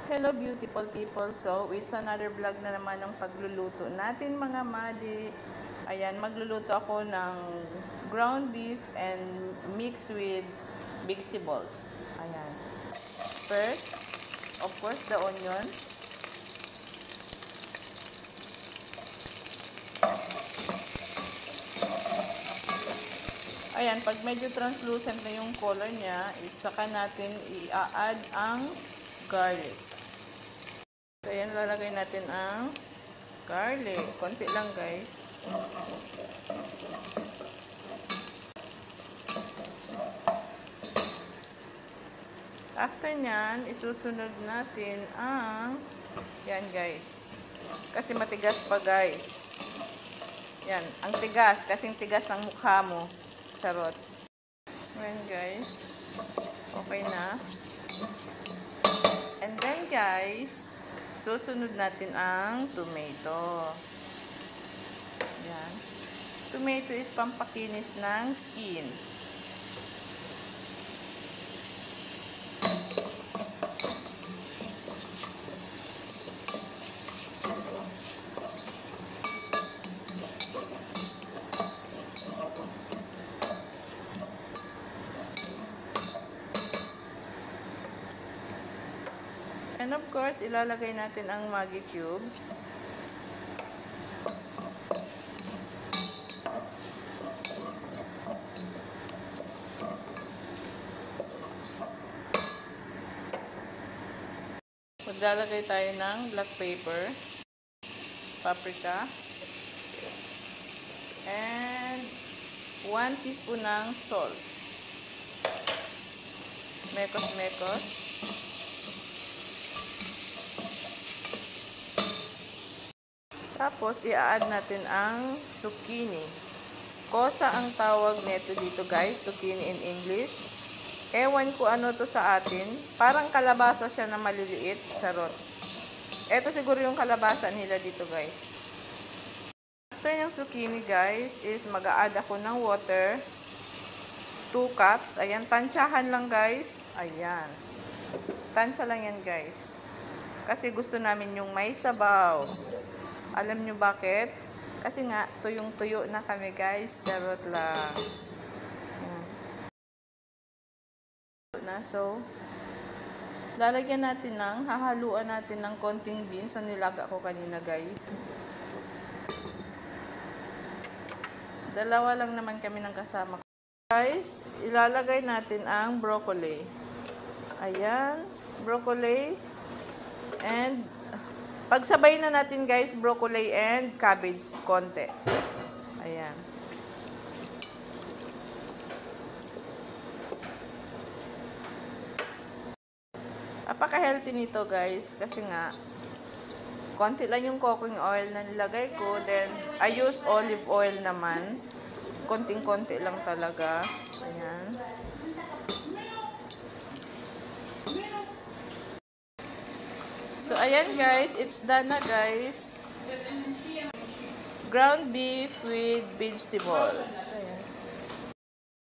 Hello beautiful people. So, it's another vlog na naman ng pagluluto natin mga madi. Ayan, magluluto ako ng ground beef and mix with vegetables. Ayan. First, of course, the onion. Ayan, pag medyo translucent na yung color niya, saka natin i-add ang garlic. So, ayan, lalagay natin ang garlic. Konti lang, guys. After nyan, isusunod natin ang, yan, guys. Kasi matigas pa, guys. Yan, ang tigas. Kasing tigas ng mukha mo. Charot. Ayan, guys. Okay na. And then, guys, susunod natin ang tomato. Ayan. Tomato is pampakinis ng skin. And of course, ilalagay natin ang Maggi cubes. Maglalagay tayo ng black pepper, paprika, and 1 teaspoon ng salt. Mekos-mekos. Tapos, i-add natin ang zucchini. Kosa ang tawag nito dito, guys. Zucchini in English. Ewan ko ano to sa atin. Parang kalabasa siya na maliliit. Charot. Ito siguro yung kalabasa nila dito, guys. After yung zucchini, guys, is mag-a-add ako ng water. 2 cups. Ayan, tansyahan lang, guys. Ayan. Tansya lang yan, guys. Kasi gusto namin yung may sabaw. Alam nyo bakit? Kasi nga, tuyong-tuyo na kami, guys. Charot lang. Ayan. So, lalagyan natin hahaluan natin ng konting beans na nilaga ko kanina, guys. Dalawa lang naman kami ng kasama. Guys, ilalagay natin ang broccoli. Ayan, broccoli. And pagsabay na natin, guys, broccoli and cabbage konti. Ayan. Napaka-healthy nito, guys, kasi nga konti lang yung cooking oil na nilagay ko. Then, I use olive oil naman. Konting-konti lang talaga. Ayan. So, ayan, guys. It's done na, guys. Ground beef with vegetables. Ayan.